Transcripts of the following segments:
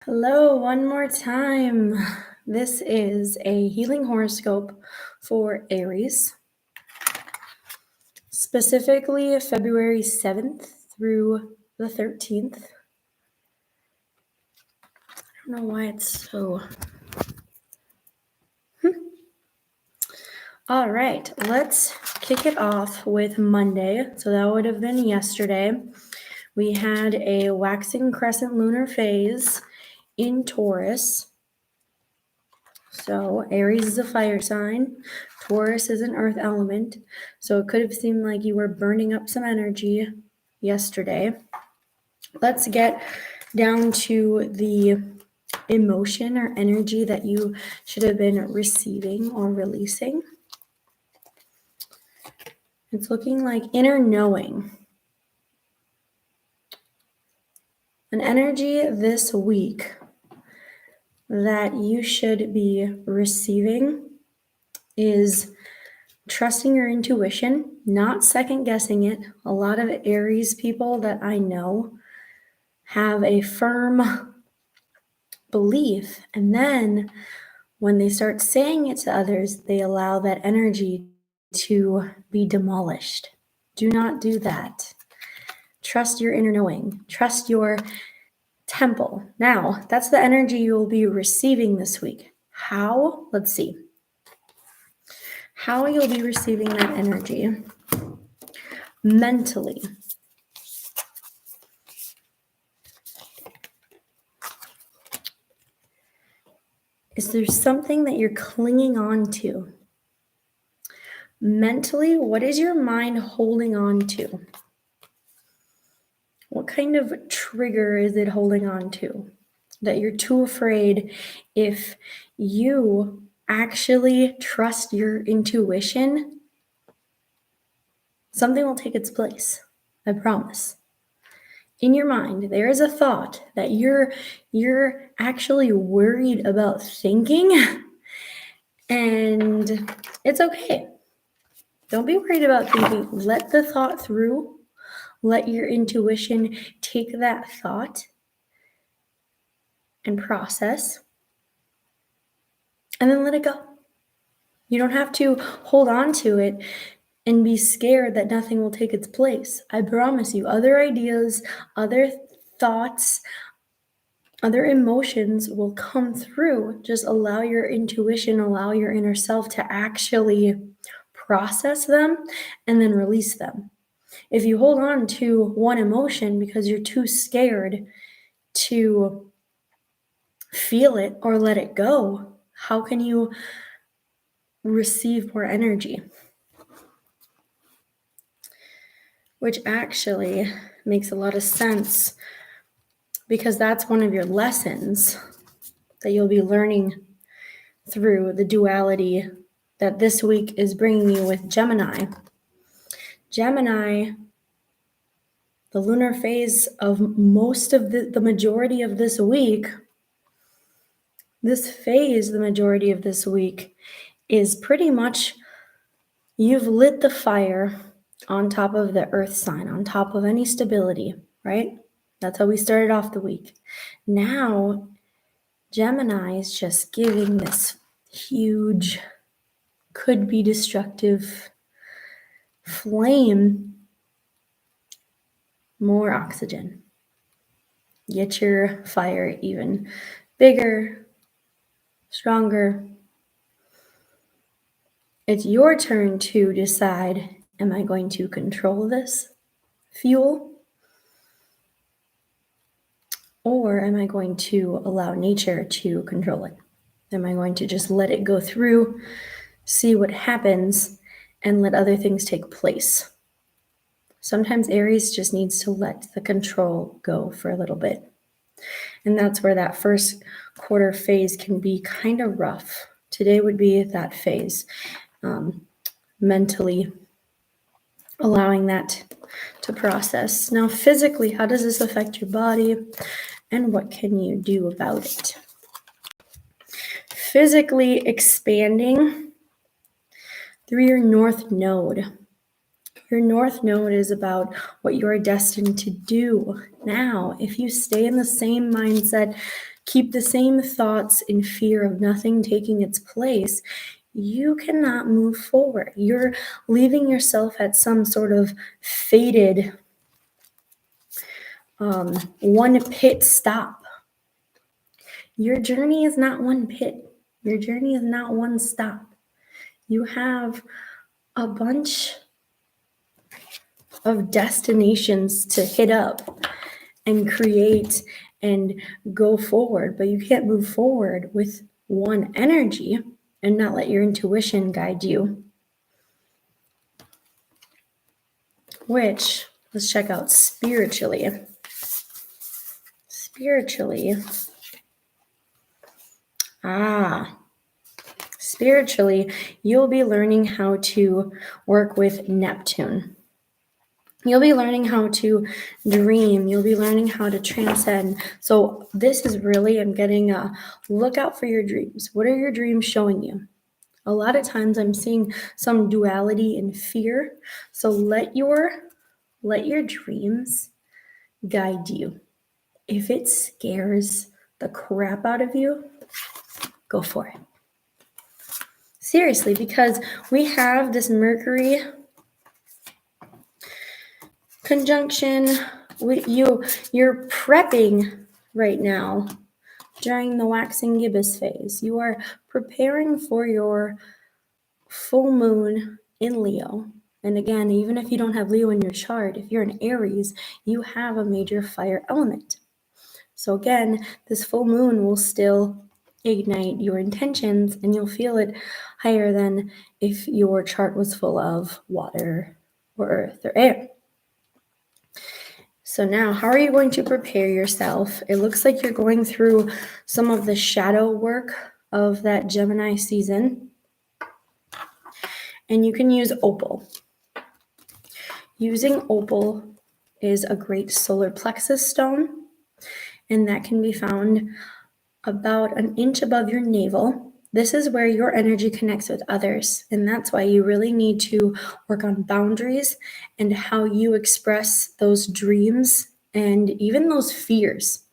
Hello, one more time. This is a healing horoscope for Aries, specifically February 7th through the 13th. I don't know why it's so. All right, let's kick it off with Monday. So that would have been yesterday. We had a waxing crescent lunar phase in Taurus. So Aries is a fire sign. Taurus is an earth element. So it could have seemed like you were burning up some energy yesterday. Let's get down to the emotion or energy that you should have been receiving or releasing. It's looking like inner knowing. An energy this week that you should be receiving is trusting your intuition, not second guessing it. A lot of Aries people that I know have a firm belief, and then when they start saying it to others, they allow that energy to be demolished. Do not do that. Trust your inner knowing. Trust your temple. Now, that's the energy you will be receiving this week. How? Let's see. How you'll be receiving that energy mentally. Is there something that you're clinging on to? Mentally, what is your mind holding on to? What kind of trigger is it holding on to? That you're too afraid if you actually trust your intuition, something will take its place. I promise. In your mind, there is a thought that you're actually worried about thinking, and it's okay. Don't be worried about thinking. Let the thought through. Let your intuition take that thought and process, and then let it go. You don't have to hold on to it and be scared that nothing will take its place. I promise you, other ideas, other thoughts, other emotions will come through. Just allow your intuition, allow your inner self to actually process them and then release them. If you hold on to one emotion because you're too scared to feel it or let it go, how can you receive more energy? Which actually makes a lot of sense, because that's one of your lessons that you'll be learning through the duality that this week is bringing you with Gemini. Gemini, the lunar phase of most of the majority of this week, this phase, the majority of this week, is pretty much you've lit the fire on top of the earth sign, on top of any stability, right? That's how we started off the week. Now, Gemini is just giving this huge, could be destructive flame more oxygen. Get your fire even bigger, stronger. It's your turn to decide, am I going to control this fuel? Or am I going to allow nature to control it? Am I going to just let it go through, see what happens, and let other things take place? Sometimes Aries just needs to let the control go for a little bit. And that's where that first quarter phase can be kind of rough. Today would be that phase, mentally allowing that to process. Now, physically, how does this affect your body, and what can you do about it? Physically expanding through your north node. Your north node is about what you are destined to do. Now, if you stay in the same mindset, keep the same thoughts in fear of nothing taking its place, you cannot move forward. You're leaving yourself at some sort of fated one pit stop. Your journey is not one pit. Your journey is not one stop. You have a bunch of destinations to hit up and create and go forward, but you can't move forward with one energy and not let your intuition guide you. Which, let's check out spiritually. Spiritually, you'll be learning how to work with Neptune. You'll be learning how to dream. You'll be learning how to transcend. So this is really, I'm getting a look out for your dreams. What are your dreams showing you? A lot of times I'm seeing some duality and fear. So let your dreams guide you. If it scares the crap out of you, go for it. Seriously, because we have this Mercury conjunction. You're prepping right now during the waxing gibbous phase. You are preparing for your full moon in Leo. And again, even if you don't have Leo in your chart, if you're an Aries, you have a major fire element. So again, this full moon will still ignite your intentions and you'll feel it higher than if your chart was full of water or earth or air. So now, how are you going to prepare yourself? It looks like you're going through some of the shadow work of that Gemini season. And you can use opal. Using opal is a great solar plexus stone, and that can be found about an inch above your navel. This is where your energy connects with others, and that's why you really need to work on boundaries and how you express those dreams and even those fears.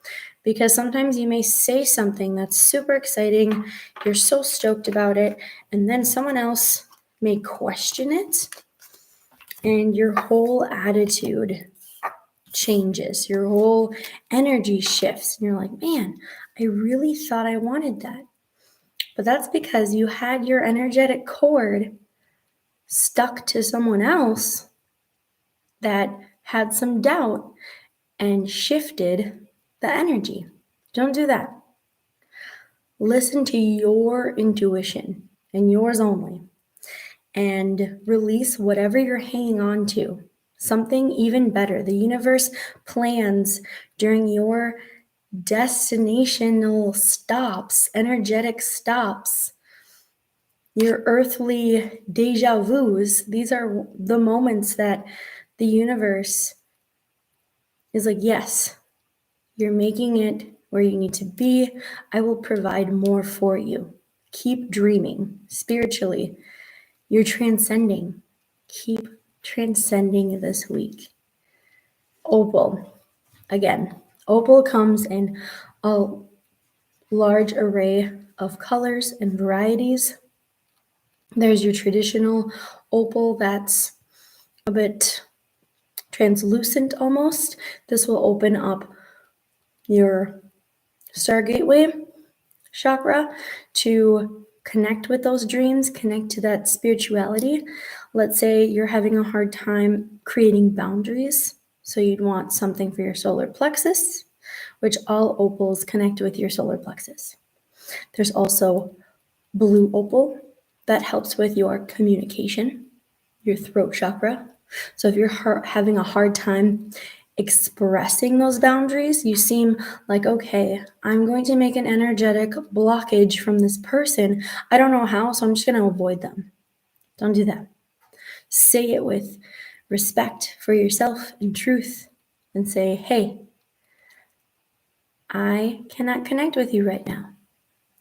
Because sometimes you may say something that's super exciting, you're so stoked about it, and then someone else may question it, and your whole attitude changes, your whole energy shifts, and you're like, man, I really thought I wanted that. But that's because you had your energetic cord stuck to someone else that had some doubt and shifted the energy. Don't do that. Listen to your intuition and yours only, and release whatever you're hanging on to. Something even better. The universe plans during your destinational stops, energetic stops, your earthly deja vus. These are the moments that the universe is like, yes, you're making it where you need to be. I will provide more for you. Keep dreaming spiritually. You're transcending. Keep transcending this week. Opal. Again, opal comes in a large array of colors and varieties. There's your traditional opal that's a bit translucent almost. This will open up your Star Gateway chakra to connect with those dreams, connect to that spirituality. Let's say you're having a hard time creating boundaries. So you'd want something for your solar plexus, which all opals connect with your solar plexus. There's also blue opal that helps with your communication, your throat chakra. So if you're having a hard time expressing those boundaries, you seem like, okay, I'm going to make an energetic blockage from this person. I don't know how, so I'm just going to avoid them. Don't do that. Say it with respect for yourself and truth, and say, hey, I cannot connect with you right now.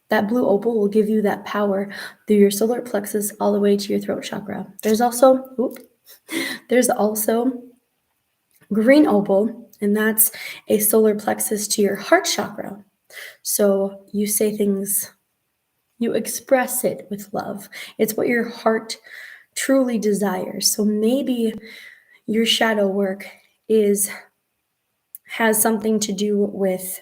That blue opal will give you that power through your solar plexus all the way to your throat chakra. There's also green opal, and that's a solar plexus to your heart chakra. So you say things, you express it with love. It's what your heart truly desires. So maybe your shadow work has something to do with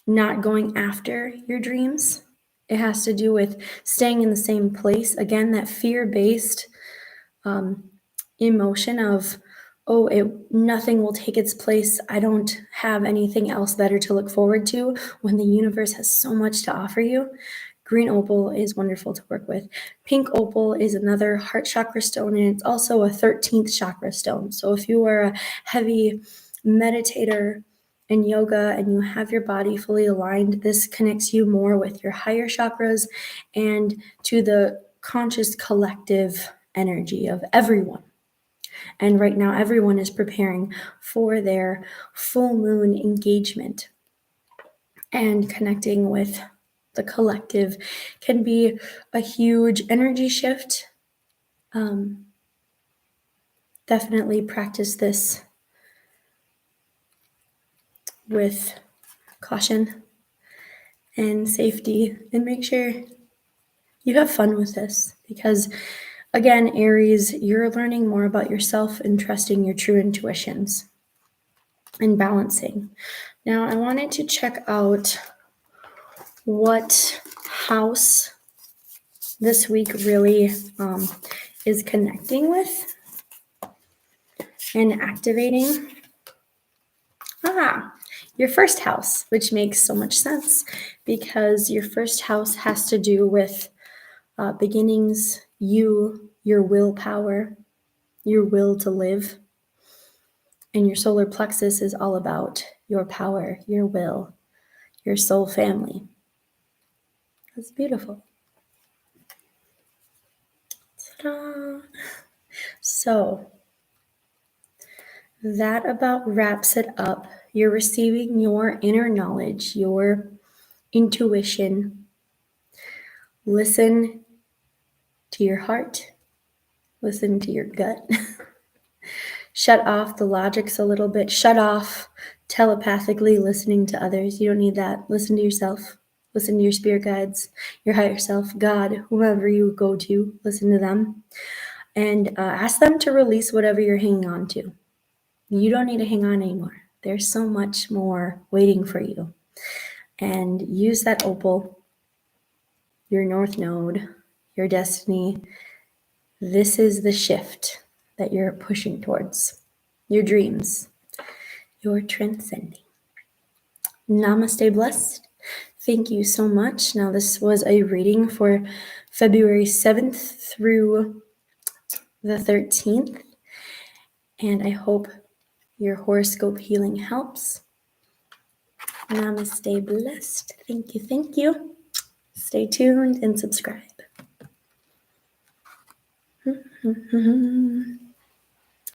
not going after your dreams. It has to do with staying in the same place. Again, that fear-based emotion of, oh, nothing will take its place. I don't have anything else better to look forward to when the universe has so much to offer you. Green opal is wonderful to work with. Pink opal is another heart chakra stone, and it's also a 13th chakra stone. So if you are a heavy meditator in yoga and you have your body fully aligned, this connects you more with your higher chakras and to the conscious collective energy of everyone. And right now, everyone is preparing for their full moon engagement. And connecting with the collective can be a huge energy shift. Definitely practice this with caution and safety, and make sure you have fun with this, because again, Aries, you're learning more about yourself and trusting your true intuitions and balancing. Now, I wanted to check out what house this week really is connecting with and activating. Your first house, which makes so much sense because your first house has to do with beginnings, your willpower, your will to live. And your solar plexus is all about your power, your will, your soul family. That's beautiful. Ta-da. So that about wraps it up. You're receiving your inner knowledge, your intuition. Listen to your heart, listen to your gut. Shut off the logics a little bit. Shut off telepathically listening to others. You don't need that. Listen to yourself. Listen to your spirit guides, your higher self, God, whomever you go to. Listen to them and ask them to release whatever you're hanging on to. You don't need to hang on anymore. There's so much more waiting for you. And use that opal, your north node, your destiny. This is the shift that you're pushing towards. Your dreams. You're transcending. Namaste, blessed. Thank you so much. Now, this was a reading for February 7th through the 13th. And I hope your horoscope healing helps. Namaste, blessed. Thank you. Thank you. Stay tuned and subscribe.